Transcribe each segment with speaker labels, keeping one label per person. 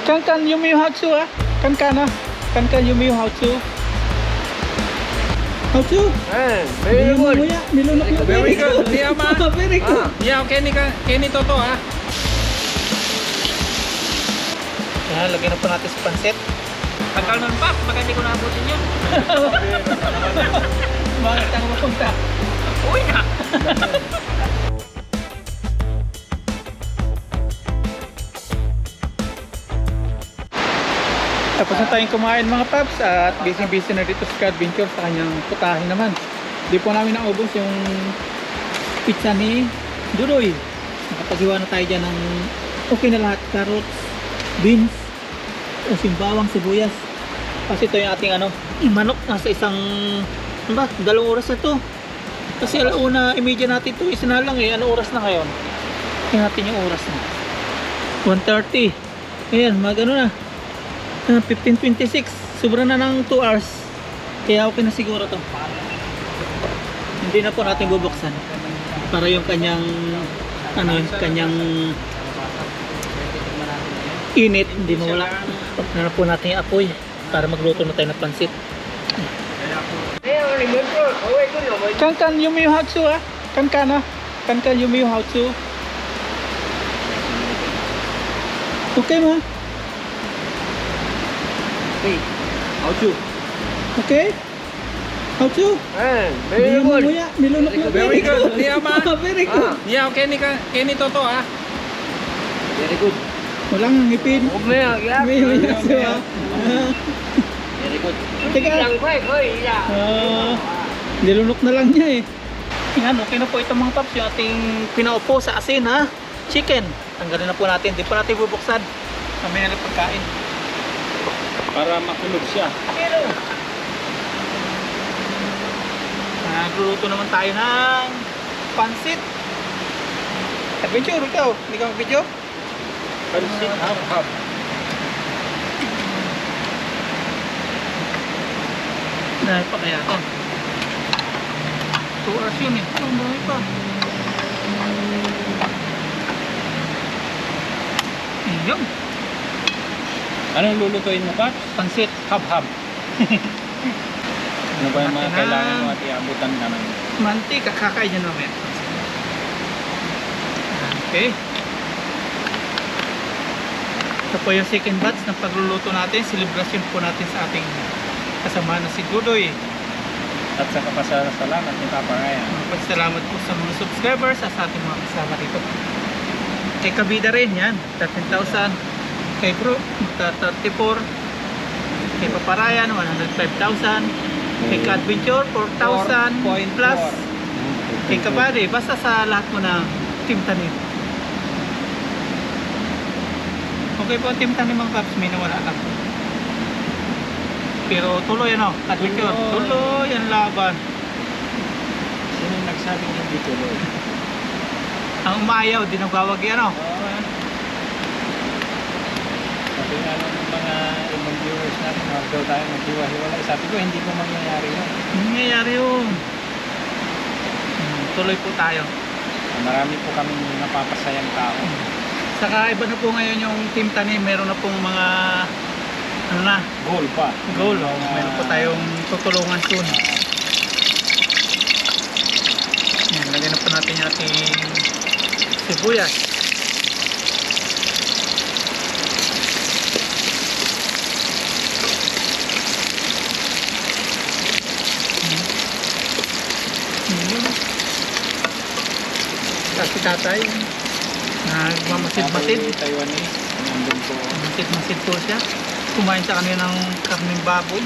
Speaker 1: Kan Yumihatsu ah. Kan Yumihatsu. Hatsu.
Speaker 2: Very good.
Speaker 1: Muya, nilunok mo.
Speaker 2: Very good. Di ama.
Speaker 1: Very good.
Speaker 2: Yeah, Kenny Toto ah.
Speaker 1: Yan, lagyan na po natin sa pansit.
Speaker 2: Tagal nun pa, baka hindi ko naabutin yun.
Speaker 1: Bakit ako mapunta?
Speaker 2: Uwi na.
Speaker 1: Tapos na tayong kumain mga paps at busy na dito si Adventure sa kanyang putahe naman. Di po namin naubos yung pizza ni Dudoy. Nakapaghiwa na tayo dyan ng okay na lahat. Carrots, beans, bawang, sibuyas. Kasi ito yung ating manok nasa isang, ano ba, 2 oras na to. Kasi alauna, imedya natin ito, isa na lang eh. Ano oras na ngayon? Tingnan natin yung oras na. 1:30. Ayan, magano na. 15:26. Sobra na ng 2 hours. Kaya okay na siguro to. Hindi na po natin bubuksan. Para yung kanyang, kanyang init, hindi mawala. Na po natin yung apoy para magluto na tayo ng pansit. Kan Yumihatsu ah. Kan Yumihatsu. Okay mo?
Speaker 2: Hey, Hatsu.
Speaker 1: Okay? Hatsu?
Speaker 2: Very good.
Speaker 1: Muya, nilunok mo.
Speaker 2: Very good. Di ama.
Speaker 1: Very good.
Speaker 2: Yeah, Kenny Toto ah. Very good.
Speaker 1: Walang ngipin.
Speaker 2: Huwag na yan.
Speaker 1: Yumihatsu ah.
Speaker 2: Very good.
Speaker 1: Teka. Nilunok na lang niya eh. Yan, okay na po ito mga paps. Yung ating pinaupo sa asin ha. Chicken. Tanggalin na po natin. Di pa natin bubuksan. Kami na rin pagkain.
Speaker 2: Para makulog siya.
Speaker 1: Nagluluto naman tayo ng pansit. Adventure, ikaw. Hindi ka mag-video?
Speaker 2: Pansit hap-hap.
Speaker 1: Dahil pa kaya ito. 2 hours yun eh. Ang dami pa. Ayun.
Speaker 2: Anong lulutuin mo pa?
Speaker 1: Pansit.
Speaker 2: Hap-hap. Ano ba yung mga
Speaker 1: Akin
Speaker 2: kailangan
Speaker 1: na.
Speaker 2: mo at iabutan naman?
Speaker 1: Mantika. Kakain dyan namin. Okay. Ito po yung second batch ng pagluluto natin. Celebration po natin sa ating kasama na si Dudoy.
Speaker 2: At sa kapasalamat ni Papa Ryan.
Speaker 1: Pagsalamat po sa mga subscribers at sa ating mga kasama dito. Kay Kabida rin yan, 13,000. Kay Bro, 34. Kay Papa Ryan, 105,000. Kay Ka-Adventure, 4,000 plus. Kay Kabady, basta sa lahat mo na Team Tanim. Okay po ang Team Tanim mga paps, may nawala lang. Pero tuloy Adventure, tuloy ang laban.
Speaker 2: Sino nagsabing hindi tuloy?
Speaker 1: Ang umayaw, di nagwawag yan
Speaker 2: Sabi nga ng mga ibang viewers natin, huwag daw tayo maghiwa-hiwalay. Sabi ko, hindi ko mangyayari yun.
Speaker 1: Nangyayari yun. Tuloy po tayo.
Speaker 2: Marami po kaming napapasayang tao.
Speaker 1: Saka iba na po ngayon yung Team Tanim, meron na pong mga
Speaker 2: Goal pa.
Speaker 1: goal. Meron po tayong tutulungan soon. Yan, lagyan na po natin yung ating sibuyas. Kasi tatay nagmamasid-masid.
Speaker 2: Taiwanese. Nandun po.
Speaker 1: Masid-masid po siya. Kumain sa kanina ng karning baboy.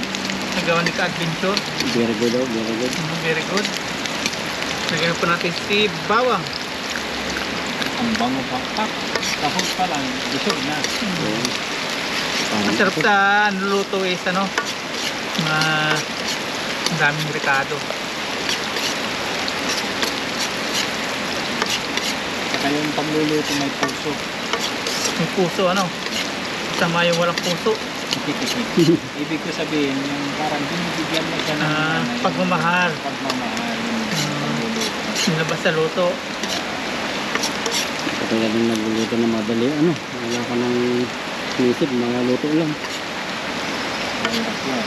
Speaker 1: Nagawa ni Ka-Adventure.
Speaker 2: Very good oh, very good.
Speaker 1: Very good. Lagyan po natin si bawang.
Speaker 2: Ang bango pa. Kahon pa lang, busog na.
Speaker 1: Masarap sa nuluto is ang daming ricado.
Speaker 2: Saka yung pagluluto may puso.
Speaker 1: May puso sama yung walang puso.
Speaker 2: Ibig ko sabihin, yung parang binibigyan mo siya ng
Speaker 1: Pagmamahal.
Speaker 2: pagmamahal yung pagluluto.
Speaker 1: Sinabas sa luto.
Speaker 3: Katulad ng nagluluto na madali, wala ka ng Isip, mga luto lang.
Speaker 2: Mahirap yun.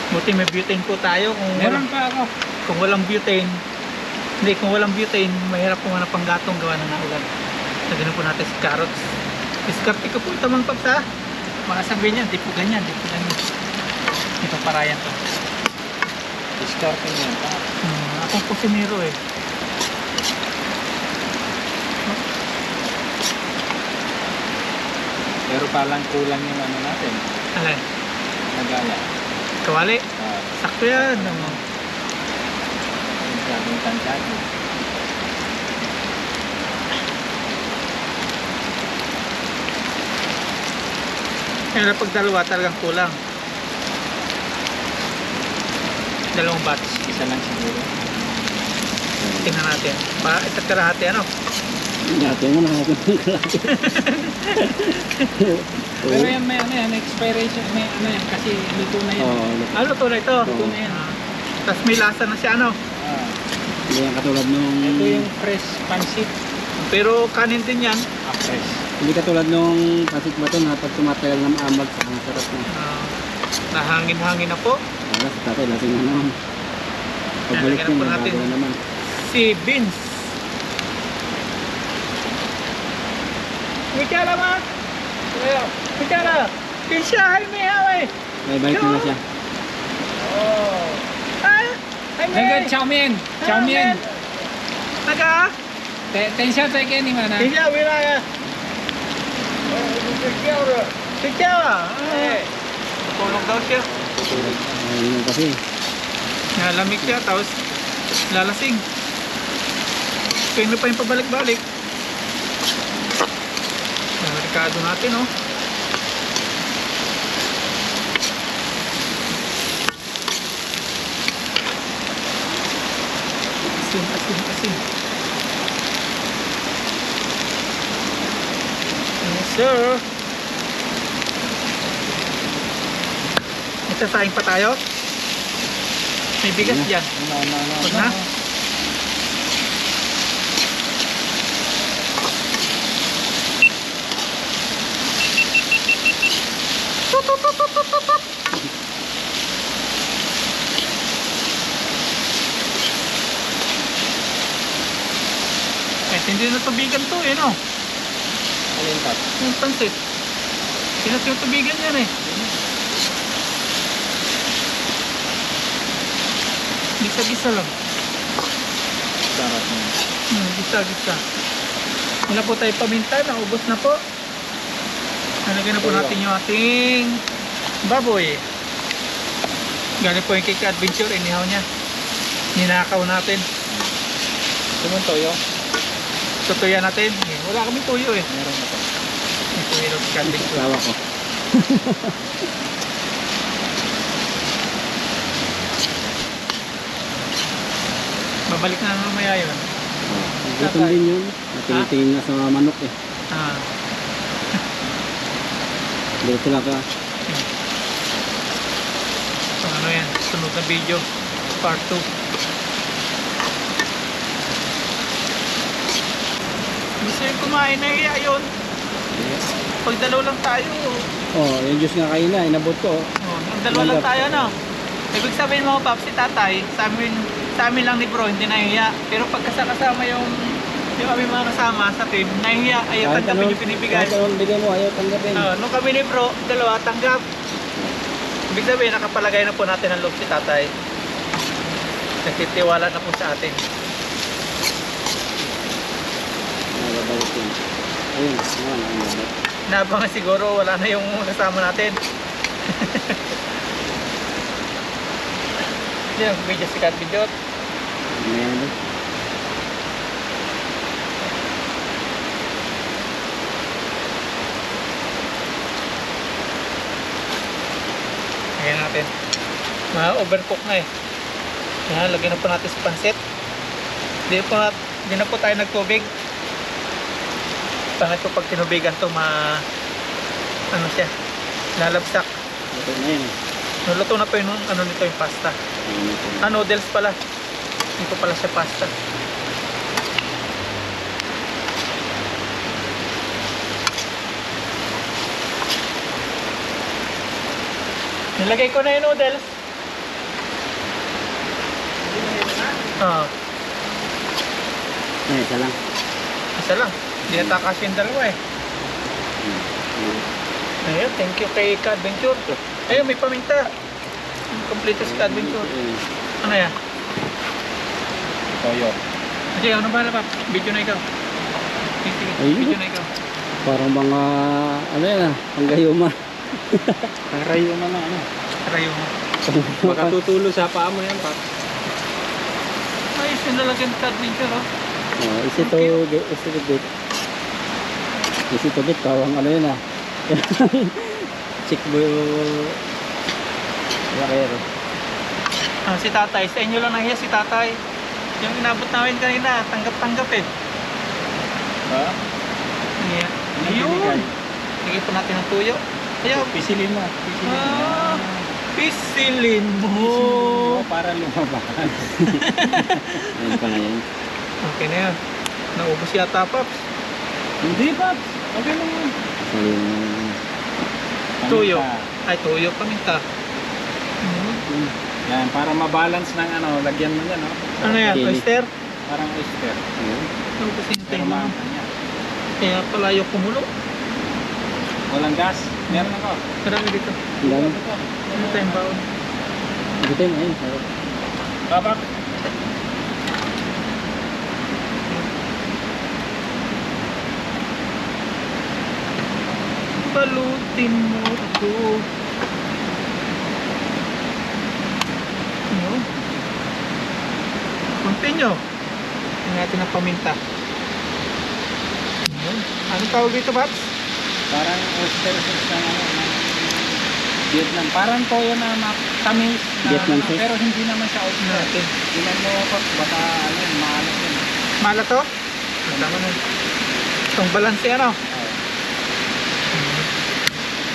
Speaker 1: Buti may butane po tayo.
Speaker 2: Meron pa ako.
Speaker 1: Kung walang butane, kung walang butane, mahirap po nga pang gatong gawa na naulan. Lagyan po natin si carrots. Diskarte ko po ito mga paps ha. Mga sabihin niya, di po ganyan, di po ganyan. Ito parayan to.
Speaker 2: Discarding yan.
Speaker 1: Akong kusinero eh.
Speaker 2: Pero palang kulang yung ano natin.
Speaker 1: Alay,
Speaker 2: Nagaya.
Speaker 1: kawali. Sakto yan.
Speaker 2: Masyadong tansado.
Speaker 1: Pero pag dalawa talagang kulang. Dalawang batch.
Speaker 2: Isa lang siguro.
Speaker 1: Tingnan natin. Isa't kalahati ano?
Speaker 3: Dati mo na ako ng kalaki.
Speaker 2: Pero yan may ano yan, expiration, may ano yan, kasi luto na yan.
Speaker 3: Oo.
Speaker 1: Ano to na ito?
Speaker 2: Luto na yan.
Speaker 1: Tapos may lasa na siya ano?
Speaker 3: Hindi yan katulad nung...
Speaker 2: Ito yung fresh pancit.
Speaker 1: Pero kanin din yan.
Speaker 2: Fresh.
Speaker 3: Hindi katulad nung pasit bato na pag tumatagal ng amag sa mga sarap na.
Speaker 1: Nahangin-hangin na po.
Speaker 3: Wala sa tatay, lasing na naman. Pagbalik
Speaker 1: Lalagyan
Speaker 3: yun,
Speaker 1: na po natin.
Speaker 3: bago na naman.
Speaker 1: Si Vince. Bicara ma? Bicara. Bisa Jaime away.
Speaker 3: May balik na siya.
Speaker 1: Oh. Ah, Jaime.
Speaker 2: Dagan chow mein. Chow mein.
Speaker 1: Naga.
Speaker 2: Tensya tayo kayo ni mana.
Speaker 1: Bisa wilaya. Bicara. Tulog daw siya.
Speaker 3: Ayun kasi.
Speaker 1: Nalamig siya tapos lalasing. Kaya pa yung pabalik-balik. Delikado natin oh. Asin. Yes sir. Magsasaing pa tayo? May bigas dyan.
Speaker 2: No.
Speaker 1: Huwag na? Hindi na tubigan to eh no?
Speaker 2: Alin pa?
Speaker 1: Yung pansit. Hindi na tubigan yan eh. Gisa-gisa lang.
Speaker 2: Sarap na.
Speaker 1: Gisa-gisa. Wala po tayo paminta. Naubos na po. Nalagyan na po natin yung ating baboy. Galing po yung Cake Adventure. Inihaw niya. Ninakaw natin.
Speaker 2: Sumun toyo?
Speaker 1: Tutuyan natin. Wala kami tuyo eh.
Speaker 2: Meron na to.
Speaker 1: Ito yung Cake Adventure.
Speaker 3: Sawa ko.
Speaker 1: Babalik na mamaya yun.
Speaker 3: Gutom din yun. Tinitingin na sa manok eh. Dito lang ka.
Speaker 1: So ano yan, sunod na video, part 2. Gusto yung kumain na iya yun. Pag dalaw lang tayo,
Speaker 3: Oh, yung juice nga kayo na, inabot ko.
Speaker 1: ang dalawa lang tayo no. Ibig sabihin mga paps, si tatay, sa amin lang ni bro, hindi nahihiya. Pero pagkasama yung aming mga kasama sa team, nahihiya, ayaw tanggapin yung pinibigay.
Speaker 3: Kahit anong bigay mo, ayaw tanggapin.
Speaker 1: Nung kami ni bro, dalawa, tanggap. Ibig sabihin, nakapalagay na po natin ang loob si tatay. Nagtitiwala na po sa atin.
Speaker 3: Nagabalik yun. Ayun, naman ang nabot.
Speaker 1: Nabangan siguro, wala na yung kasama natin. Yan, video si Kat Bidot.
Speaker 3: Ayan.
Speaker 1: Ayan natin. Ma-overcook na eh. Yan, lagyan na po natin sa pansit. Di na po tayo nagtubig. Pangit po pag tinubigan to, ano siya, lalabsak.
Speaker 3: Ito na yun.
Speaker 1: Nuluto na po yung ano nito, yung pasta. Noodles pala. Hindi po pala siya pasta. Nilagay ko na yung noodles. Ah,
Speaker 3: Yan, isa lang.
Speaker 1: isa lang. Hindi natakas yung dalawa eh. Ayun, thank you kay Ka-Adventure. Ayun, may paminta. Complete sa Ka-Adventure. Ano yan?
Speaker 2: Toyo.
Speaker 1: Sige, ano ba na pa? Video na ikaw. Sige,
Speaker 3: Ayun.
Speaker 1: video na ikaw.
Speaker 3: Parang mga, ano yan ah, panggayuma.
Speaker 2: Karayo man na ano.
Speaker 1: Tarayo mo.
Speaker 2: Baka tutulo sa paa mo yan, Pap.
Speaker 1: Ayos yung lalagyan sa Ka-Adventure, oh.
Speaker 3: Oh, isi to bit. Isi to bit, parang ano yun ah. Chick boy Guerrero.
Speaker 1: Ah, si tatay. Sa inyo lang nahiya si tatay. Yung inabot namin kanina, tanggap-tanggap eh.
Speaker 2: Ha?
Speaker 1: Yeah.
Speaker 2: Ano binigay?
Speaker 1: Ayun. Sige po natin ng tuyo. Ayaw.
Speaker 2: Pisilin mo. Pisilin mo.
Speaker 1: Ah, pisilin mo.
Speaker 2: Pisilin mo para lumabas.
Speaker 3: Ayun pa na yan.
Speaker 1: Okay na yun. Naubos yata, Paps.
Speaker 2: Hindi, Pap. Okay lang yun.
Speaker 3: So yung,
Speaker 1: Tuyo.
Speaker 2: Paminta.
Speaker 1: Ay, tuyo, paminta.
Speaker 2: Yan, para mabalance ng ano, lagyan mo yan, no?
Speaker 1: Ano yan,
Speaker 3: Chili.
Speaker 1: oyster?
Speaker 2: Parang oyster.
Speaker 3: ayun.
Speaker 1: Naubusin yung
Speaker 2: Pero
Speaker 1: tayo mo.
Speaker 2: makakanya.
Speaker 1: Kaya pala yung kumulo.
Speaker 2: Walang gas. Meron ako.
Speaker 1: Marami dito.
Speaker 3: Ang dami.
Speaker 1: Ano tayong baon?
Speaker 3: Dito yun, ayun. Sarap.
Speaker 2: Babak.
Speaker 1: Balutin mo ako. Ano? Continue. Tingnan natin ang paminta. Ano? Anong tawag dito, Babs?
Speaker 2: Parang oyster sauce na ano, ng Vietnam. Parang toyo na matamis. Na,
Speaker 3: Vietnam
Speaker 2: ano,
Speaker 3: sauce?
Speaker 2: pero hindi naman siya oyster.
Speaker 1: Natin.
Speaker 2: Tingnan mo ako, baka ano, maalat yun.
Speaker 1: Mala to? Ang tama nun. Itong balanse ano?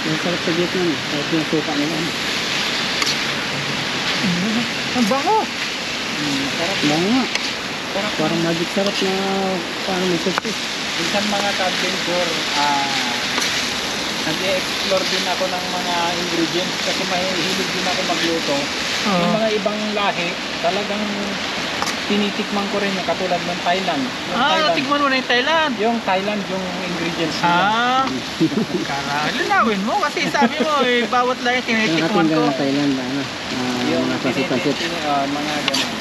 Speaker 3: Yung sarap sa Vietnam. Sarap yung suka nila.
Speaker 1: Ang bango!
Speaker 2: Masarap.
Speaker 3: Bango nga.
Speaker 2: Sarap.
Speaker 3: Parang magic sarap na paano may surprise.
Speaker 2: Minsan mga ka-adventure, nag-i-explore din ako ng mga ingredients kasi mahilig din ako magluto. Yung
Speaker 1: Oo.
Speaker 2: mga ibang lahi, talagang tinitikman ko rin yung katulad ng Thailand. Yung Thailand,
Speaker 1: Natikman mo na yung Thailand.
Speaker 2: yung Thailand, yung ingredients nila.
Speaker 1: Kara, linawin mo kasi sabi mo eh, bawat lahi
Speaker 3: Yung
Speaker 1: tinitikman
Speaker 3: ating
Speaker 1: ko.
Speaker 3: Thailand, ano,
Speaker 2: Yung
Speaker 3: mga pansit-pansit.
Speaker 2: mga ganun.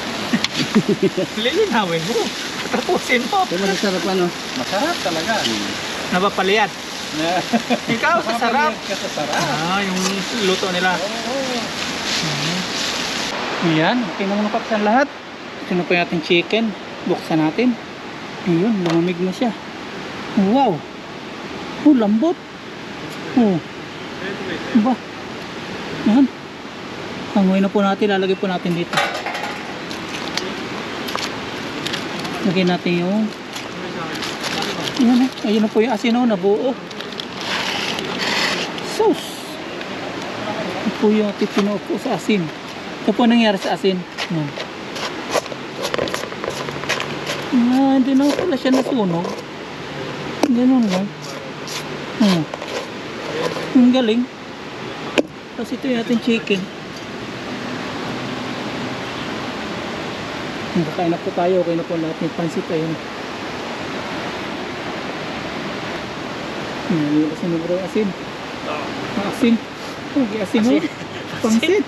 Speaker 1: Lilinawin mo. Tapusin mo.
Speaker 3: Pero masasarap ano.
Speaker 2: Masarap talaga.
Speaker 1: Napapaliyat. Ikaw sa sarap.
Speaker 2: Ka sa sarap.
Speaker 1: Yung luto nila.
Speaker 2: Oo.
Speaker 1: Ayan, okay na mga paps ang lahat. Ito na po yung ating chicken. Buksan natin. Ayun, lumamig na siya. Wow! Oh, lambot. Oh. Ba? Yan. Hanguin na po natin. Lalagay po natin dito. Lagay natin yung ayan, ayun na po yung asin nabuo. Sauce. Ito po yung ating pinupo sa asin. Ito po nangyari sa asin. Yan. Hindi na pala siya nasunog. Ganun lang. Ang galing. Tapos ito yung ating chicken. Kakain na po tayo. Okay na po lahat ng pansit. Ayun. Nahihila sa nubro asin. Asin. Okay, asin ho. Pansit.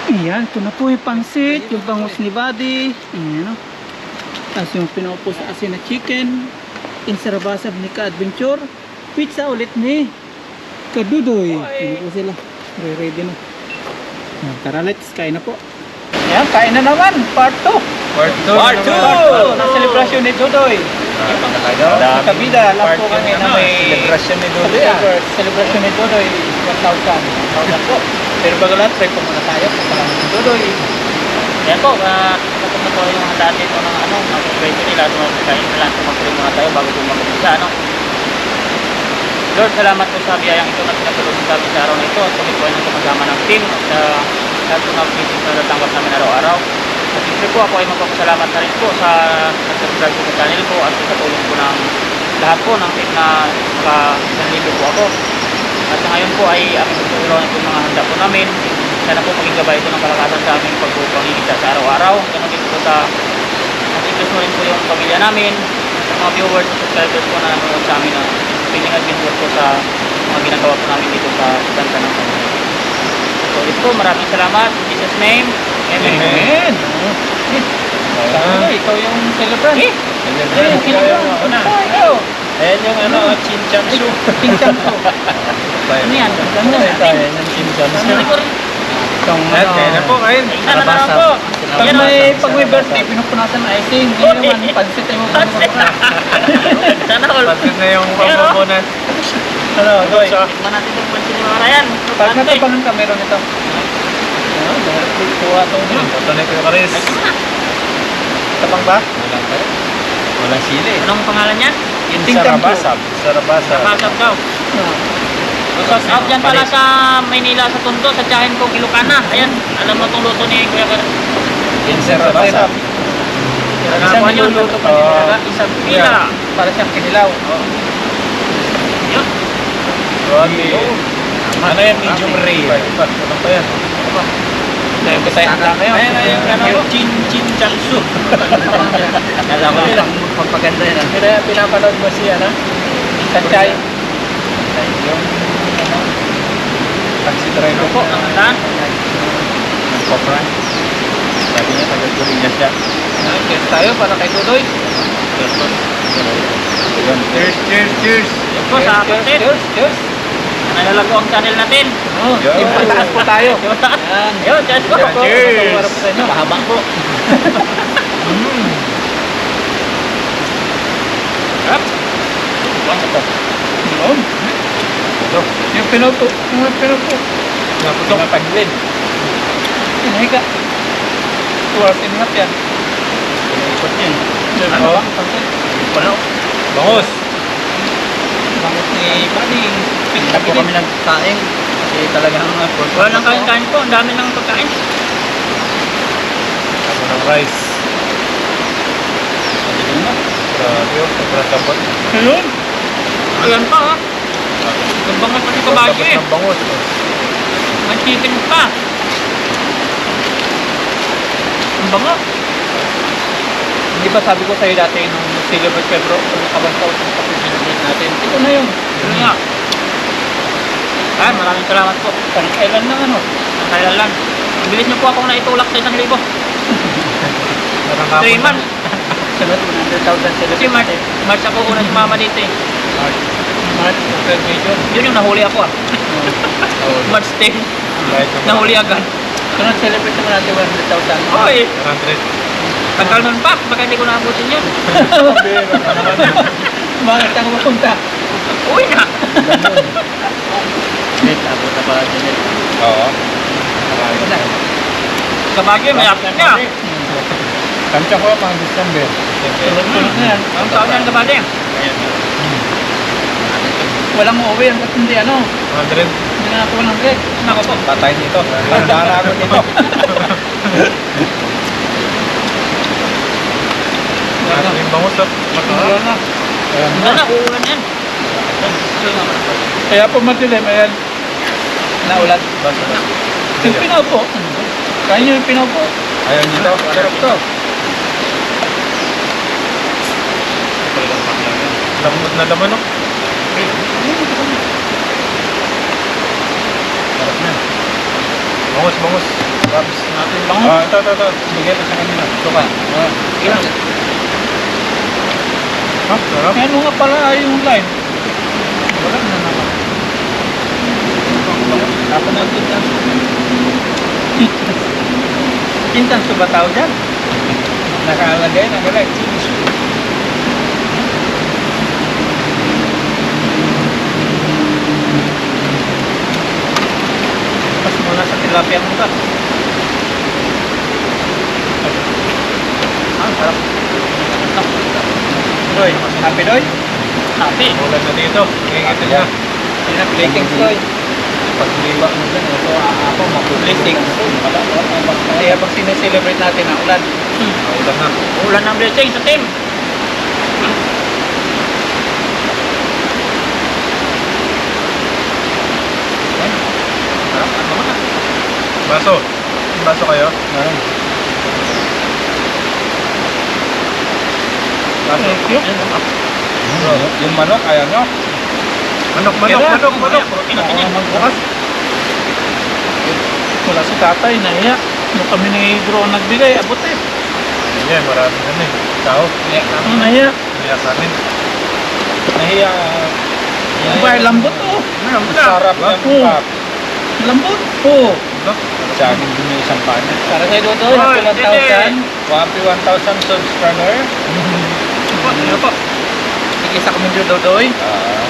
Speaker 1: Ayan, ito na po yung pansit. Yung bangus ni Buddy. Ayan o. Tapos yung pinaupo sa asin na chicken. Insarabasab ni Ka-Adventure. Pizza ulit ni Kadudoy. Ano po sila? Ready na. Ayan, tara, let's kain na po. Ayan, kain na naman. Part 2.
Speaker 2: Part 2.
Speaker 1: Part 2! Sa selebrasyon ni Dudoy. Kabida, alam po kami na may
Speaker 2: celebration ni Dudoy.
Speaker 1: celebration ni Dudoy 1,000 po. Pero bago lahat, try po muna tayo. Salamat ni Dudoy.
Speaker 4: Yan po, kapag na po yung dati po ng ano, mag-pwede nila, tumagkain na lang, tumagkain muna tayo bago po mag-umpisa, ano. Lord, salamat po sa biyayang ito na pinatulong sa amin sa araw na ito. At kami po ay nagkakasama ng team at sa lahat po ng meetings na natanggap namin araw-araw. At siyempre po ako ay magpapasalamat na rin po sa nag-subscribe po sa channel po at sa tulong po ng lahat po ng team na naka-1,000 po ako. At sa ngayon po ay aming tutulungan po yung mga handa po namin. Sana po maging gabay ito ng kalakasan sa aming pagpupangingita sa araw-araw. Ganun din po sa mag-increase mo rin po yung pamilya namin, sa mga viewers at subscribers po na nanonood sa amin na feeling adventure po sa mga ginagawa po namin dito sa Santa ng Panginoon. So ulit po, maraming salamat. In Jesus' name, Amen.
Speaker 1: Amen. Sana ikaw yung celebrant.
Speaker 2: Ikaw. Ayan yung Chinchansu.
Speaker 1: Pinchanso.
Speaker 4: Ano yan? Ano yan?
Speaker 2: Ayan yung Chinchansu.
Speaker 4: Ano ko rin?
Speaker 2: Kaya na po kain.
Speaker 4: Isa na lang po.
Speaker 1: Pag may birthday, pinupunasan na icing. Ngayon naman, pansit ay mo.
Speaker 4: Sana all.
Speaker 2: Pagkat na yung pamumunan. Ano, Doy?
Speaker 4: Tikman natin itong pansin ni Mga Ryan.
Speaker 1: Pag natabangan ka, meron ito. Kuha ito.
Speaker 2: Ito na yung Karis.
Speaker 1: Tabang ba?
Speaker 2: Walang sili.
Speaker 4: Anong pangalan niya?
Speaker 2: Sarabasab. Sarabasab.
Speaker 4: Kapasap daw. Shout out dyan pala sa Maynila, sa Tondo, sa tiyahin ko, Ilocana. Ayan, alam mo itong luto ni Kuya Gar.
Speaker 2: Sarabasab.
Speaker 1: Isang niluluto pa nila. Isang
Speaker 4: Pila.
Speaker 1: Para siyang kinilaw.
Speaker 4: Yun.
Speaker 2: Ano yan? Medium rare. Ano pa yan?
Speaker 1: Dahil ko tayo handa ngayon.
Speaker 2: Yung Chinchansu.
Speaker 4: Alam mo lang, magpaganda yan.
Speaker 2: Kaya pinapanood mo siya na?
Speaker 1: Isang chay.
Speaker 2: Yung taxi driver
Speaker 4: Po, ang saan?
Speaker 2: Popra. Sabi niya taga-Korea siya.
Speaker 1: Cheers tayo para kay Tudoy.
Speaker 2: Cheers, cheers, cheers.
Speaker 4: Yun po, sa akin din.
Speaker 1: Cheers.
Speaker 4: Nalalago ang channel natin.
Speaker 1: Oh,
Speaker 2: Yun.
Speaker 1: yung pataas po tayo.
Speaker 4: Yan. Yun, cheers po.
Speaker 2: Cheers.
Speaker 4: Pahabang po. Sarap.
Speaker 1: Yun. Yung pinupo. Yung pinupo.
Speaker 2: Naputok. Napagwin.
Speaker 1: Hinahiga. Tuwas inhat yan.
Speaker 2: Ikot yun.
Speaker 1: Ano ba?
Speaker 4: Wala.
Speaker 2: Bangos.
Speaker 1: Bangot ni Bading.
Speaker 3: Hindi po kami nagkain. Kasi talagang
Speaker 4: Wala nang kain-kain po. Ang dami ng pagkain.
Speaker 2: Ako ng rice. Grabe yun. Sobrang tapot.
Speaker 1: Ayun.
Speaker 4: Ayan pa ha. Ang bangat pa si Kabagyo eh.
Speaker 2: Ng bangos.
Speaker 4: May chicken pa. Ang bango.
Speaker 1: Hindi ba sabi ko sa'yo dati nung celebrate Febro, kung kabantaw sa celebrate natin. Ito na yun.
Speaker 4: Yun nga. Ah, maraming salamat po.
Speaker 1: Parang kailan lang ano.
Speaker 4: Ang kaya lang. Bilis niyo po akong naitulak sa 1,000.
Speaker 2: Parang
Speaker 4: 3 months.
Speaker 1: Sunod, 100,000
Speaker 4: Kasi
Speaker 1: celebrate.
Speaker 4: March ako una si Mama dito eh.
Speaker 1: March, April, May, June.
Speaker 4: Yun yung nahuli ako ah. March 10. Nahuli agad.
Speaker 1: Sunod, celebrate naman natin 100,000.
Speaker 4: Oy,
Speaker 2: 100.
Speaker 4: tagal nun pa. Baka hindi ko naabutin yun.
Speaker 1: Bakit ang mapunta?
Speaker 4: Uy na.
Speaker 3: Net, abot na pala din net.
Speaker 2: Oo.
Speaker 1: Ito na.
Speaker 4: Kabagyo, may apit niya.
Speaker 2: Tansya ko mga December.
Speaker 1: Sunod na yan.
Speaker 4: Ang taon yan Kabagyo.
Speaker 1: Walang uuwi hanggat hindi ano.
Speaker 2: 100.
Speaker 1: Hindi na ako 100.
Speaker 4: Nako po.
Speaker 2: Tatay dito. Tanda na ako dito. Ano yung bangus?
Speaker 1: Wala na.
Speaker 4: Wala na, uulan yan.
Speaker 1: Kaya po madilim, ayan. Naulan. Yung pinaupo. Kaya nyo yung pinaupo.
Speaker 2: Ayun dito.
Speaker 1: Sarap to.
Speaker 2: Lambot na laman, no? Sarap na. Bangus, bangus. Babs.
Speaker 1: Bangus.
Speaker 2: Ito. Bigay ko sa kanila. Ito ka.
Speaker 1: Ilan?
Speaker 2: Ha? Sarap.
Speaker 1: Ano nga pala yung line? Wala na naman. Apa na kintan? Kintan sa bataw dyan. Nakalagay, nakalagay. Pas muna sa tilapia mo ka. Ah, sarap. Doy, happy Doy?
Speaker 4: Happy.
Speaker 2: Ulan na dito. Ingat niya.
Speaker 1: Blessings Doy.
Speaker 2: Pagliba mo dyan. Ito ako,
Speaker 1: Blessings. Kasi habang sineselebrate natin ang ulan.
Speaker 2: Ulan na.
Speaker 4: Ulan ng blessing sa team.
Speaker 2: Baso. Baso kayo? Baso. Yung manok, ayaw nyo? Manok.
Speaker 1: Bukas. Wala si tatay, nahiya. Nung kami ni Bro ang nagbigay, abot eh.
Speaker 2: Hindi, marami na eh. Tao.
Speaker 1: Nahiya.
Speaker 2: Nahiya sa amin. Nahiya.
Speaker 1: Bay, lambot oh.
Speaker 2: Sarap yan,
Speaker 1: Oo.
Speaker 2: Pap.
Speaker 1: Lambot. Oo.
Speaker 2: Sa akin din yung isang panin.
Speaker 1: Para kay Dodoy, happy 1,000.
Speaker 2: Happy 1,000 subscriber.
Speaker 1: Ano po? Ikisa kami ni Dodoy.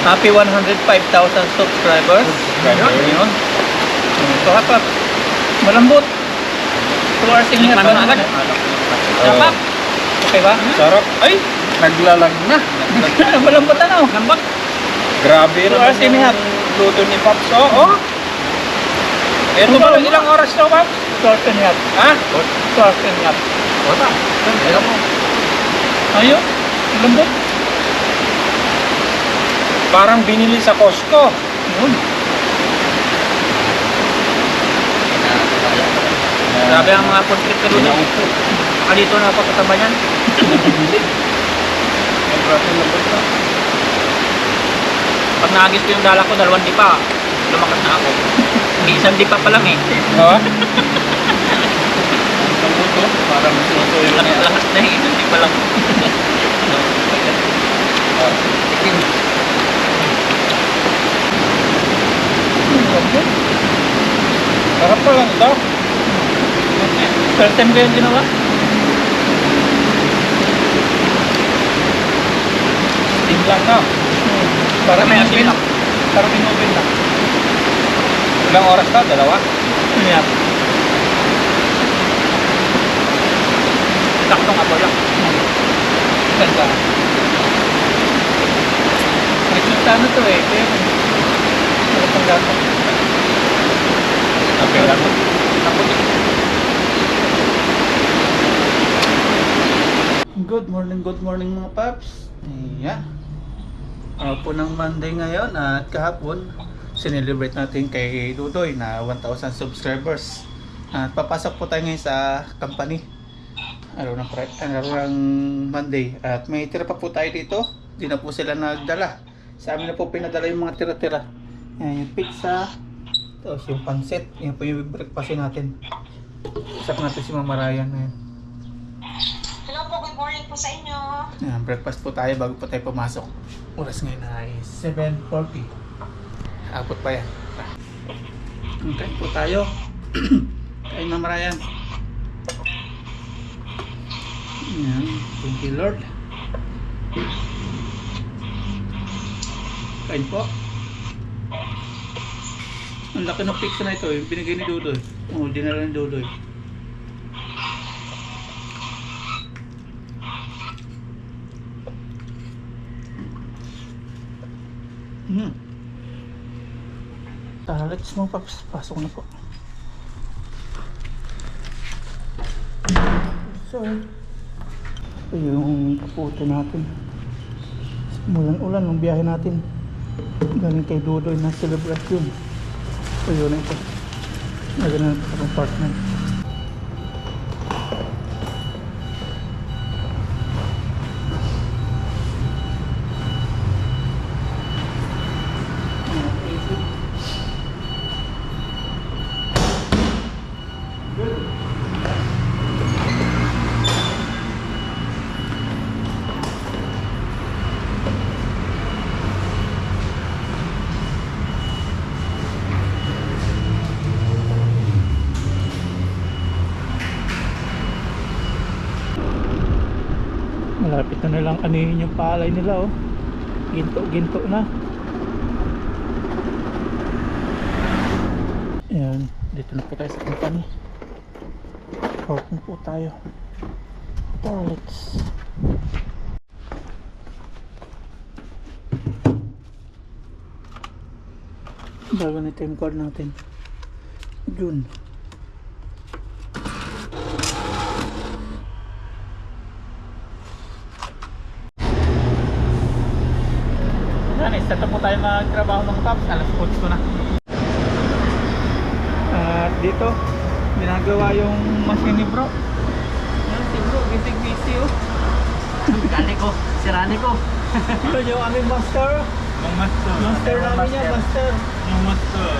Speaker 1: Happy 105,000 subscribers. Ayun. Ito hapa. Malambot. 2 hours in here.
Speaker 4: Tikman mo agad.
Speaker 1: Sarap. Okay ba?
Speaker 2: Sarap. Ay, naglalag na.
Speaker 1: Malambot ano? Lambot.
Speaker 2: Grabe
Speaker 1: 2
Speaker 2: naman
Speaker 1: hours and a half.
Speaker 2: luto ni Pops. Oo. Ito ba ilang oras daw, Pops?
Speaker 1: 2 hours and a half.
Speaker 2: Ha?
Speaker 1: 2 hours and a half.
Speaker 2: Wala.
Speaker 1: Ayun. Lambot.
Speaker 2: Parang binili sa Costco.
Speaker 1: Ayun.
Speaker 4: Grabe ang mga content ko dito. Dito na papataba niyan. Pag naagis ko yung dala ko, 2 dipa. Lumakas na ako. Isang dipa pa lang eh.
Speaker 2: Oo.
Speaker 3: Parang suso yung
Speaker 4: Lakas na eh. Isang dipa lang.
Speaker 2: Sarap pa lang ito.
Speaker 1: First time ko yung ginawa.
Speaker 2: Steam lang na.
Speaker 1: Parang
Speaker 4: May asin
Speaker 1: in-oven.
Speaker 4: lang.
Speaker 1: Parang in-oven lang.
Speaker 2: Ilang oras ka? 2?
Speaker 1: Yeah.
Speaker 4: Saktong ako lang.
Speaker 1: Ganda. Resulta na to eh. Kaya wala pang gata.
Speaker 2: Okay lang.
Speaker 1: Good morning mga paps. Yeah. Araw po ng Monday ngayon at kahapon sinelebrate natin kay Dudoy na 1,000 subscribers. At papasok po tayo ngayon sa company. Araw ng Monday. At may tira pa po tayo dito. Di na po sila nagdala. Sa amin na po pinadala yung mga tira-tira. Yan, yung pizza. Tapos yung pancit. Yan po yung breakfast natin. Usap natin si Mama Ryan ngayon.
Speaker 5: Hello po, good morning po sa inyo.
Speaker 1: Yan, breakfast po tayo bago po tayo pumasok. Oras ngayon ay 7:40. Abot pa yan. Kain po tayo. Kain Mama Ryan. Yan, thank you Lord. Kain po. Ang laki ng pizza na ito, yung binigay ni Dudoy. Oo, dinala ni Dudoy. Let's mo paps, pasok na po. So, ito yung kaputi natin. Mulan-ulan ng biyahe natin. Galing kay Dudoy na celebration. So yun na ito. Nagana na ito sa compartment. Malapit na nilang anihin yung palay nila oh. Ginto na. Ayan, dito na po tayo sa company. Open po tayo. Toilets. Bago na time card natin. June. Start na po tayo magtrabaho ng Pops. Alas 8 na. At dito Ginagawa yung machine ni bro. Yan si bro, busy oh.
Speaker 4: Gani ko, sirani ko.
Speaker 1: Ito yung aming master.
Speaker 2: Yung master.
Speaker 1: Master namin yan, master.
Speaker 2: Yung master.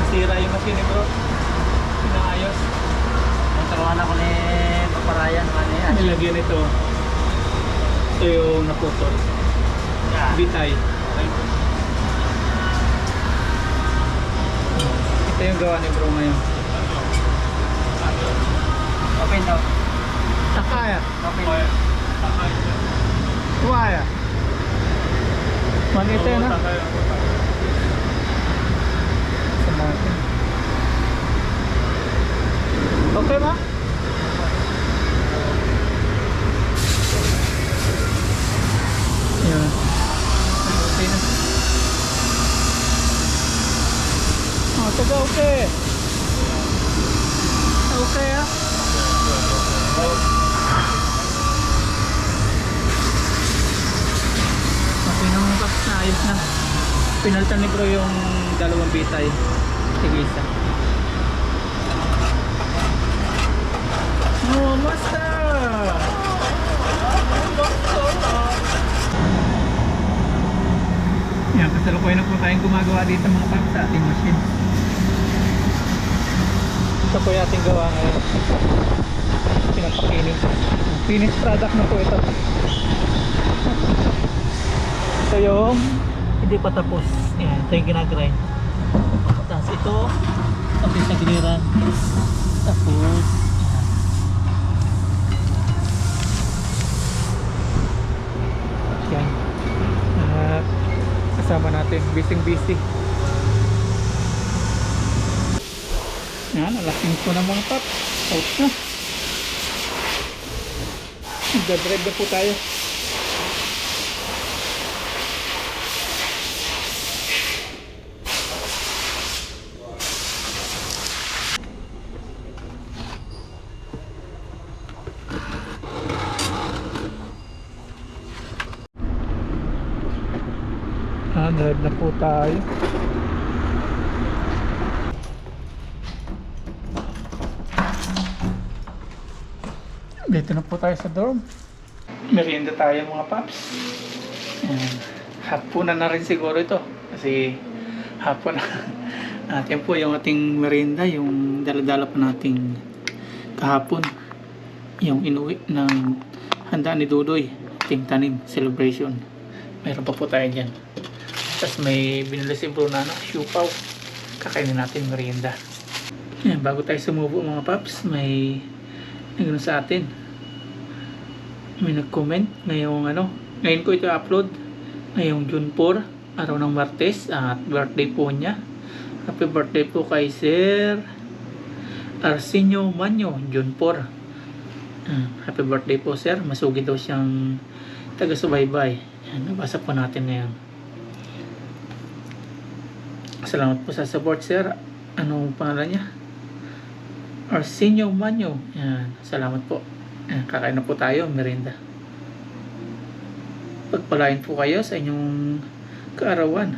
Speaker 1: Nasira yung machine ni bro. Pinaayos.
Speaker 4: Nagkaroon ako ni Paparayan naman yan.
Speaker 1: Nilagyan ito. Ito yung naputol. Bitay. Ito yung gawa ni bro ngayon.
Speaker 4: Open daw.
Speaker 1: Takaya.
Speaker 4: Open.
Speaker 1: Kuwaya. Magita na. Samatin. Okay ba? Yan. Okay na. Oh, taga okay. Okay ah. Okay na mga paps, naayos na. Pinalitan ni bro yung dalawang bitay. Sige isa. Oh, master! Yan, kasalukuyan na po tayong gumagawa dito mga paps sa ating machine. Ito po yung ating gawa ngayon. Pinapakinig. Finished product na po ito. Ito yung hindi pa tapos. Yan, ito yung ginagrind. Tapos ito, tapos sa giliran. Tapos, yan. Kasama natin, busy. Yan, alasin ko na mga paps. Out na. Nagdadrive na po tayo. Drive na po tayo. Dito na po tayo sa dorm. Merienda tayo mga paps. Hapunan na rin siguro ito. Kasi hapon na. At yan po yung ating merienda. Yung daladala po nating kahapon. Yung inuwi ng handa ni Dudoy. Ating tanim celebration. Meron pa po tayo dyan. Tapos may binili si Bruno na siupaw. Kakainin natin merienda. Yan, bago tayo sumubo mga paps, may nagano sa atin. May nag-comment ngayon ko ito upload ngayong June 4, araw ng Martes, at birthday po niya. Happy birthday po kay Sir Arsenio Manyo, June 4. Happy birthday po sir, masugi daw siyang taga-subaybay. Yan, nabasa po natin ngayon. Salamat po sa support sir. Anong pangalan niya? Arsenio Manyo. Yan, salamat po. Yan, kakain na po tayo, merienda. Pagpalain po kayo sa inyong kaarawan.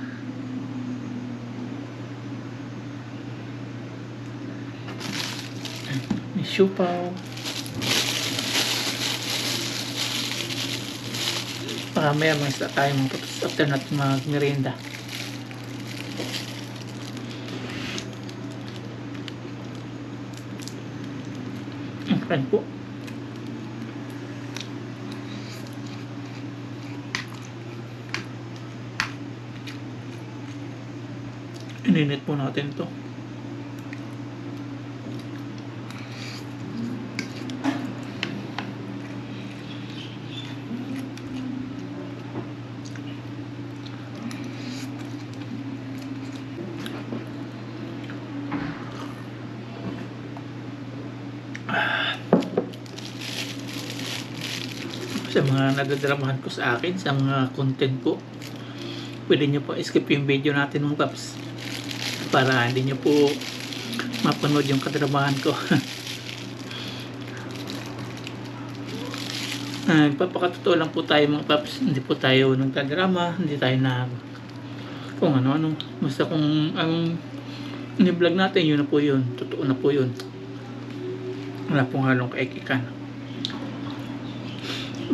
Speaker 1: May siupaw. Mamaya mag-start tayo after natin mag-merienda. Kain po. Ininit po natin ito. Sa mga nadadramahan ko sa akin, sa mga content ko, pwede nyo po skip yung video natin mga paps para hindi nyo po mapanood yung kadramahan ko. Papakatotoo lang po tayo mga paps, hindi po tayo nagtadrama, hindi tayo na kung ano-ano, basta kung ang ni-vlog natin, yun na po yun. Totoo na po yun. Wala pong halong kaikikan.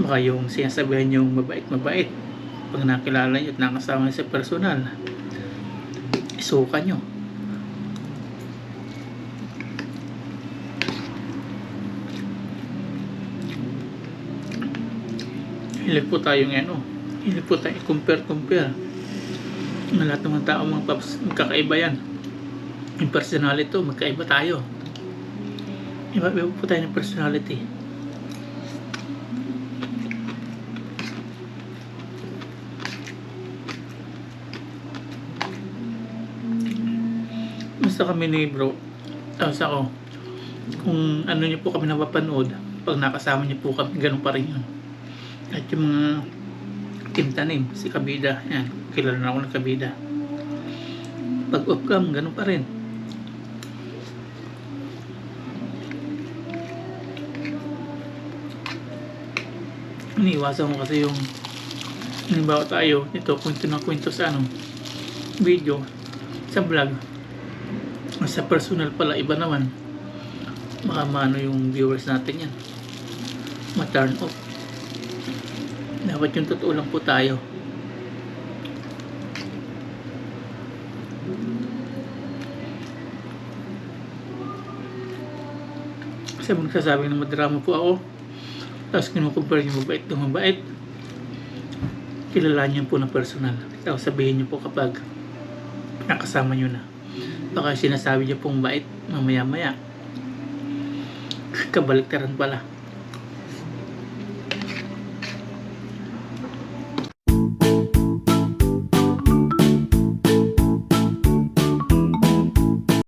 Speaker 1: Baka yung sinasabihan yung mabait pag nakilala nyo at nakasama nyo sa personal, isuka nyo. Hilig po tayong hilig po tayong compare na lahat ng mga tao, mga paps, magkakaiba yan. Yung personality to, magkaiba tayo. Iba po tayo ng personality. Basta kami ni bro, tapos ako, kung ano niyo po kami napapanood, pag nakasama niyo po kami, ganun pa rin yun. At yung mga team tanim, si Kabida, yan, kilala na ako ng Kabida. Pag off cam, ganun pa rin. Iniiwasan ko kasi yung halimbawa tayo, ito, kwento na kwento sa video, sa vlog. Sa personal pala, iba naman. Baka maano yung viewers natin yan. Ma-turn off. Dapat yung totoo lang po tayo. Kasi magsasabi ng madrama po ako, tapos kinukumpare yung mabait ng mabait, kilala niyo po ng personal. Tapos sabihin niyo po kapag nakasama niyo na. Baka sinasabi niyo pong bait mamaya-maya, kabaliktaran pala.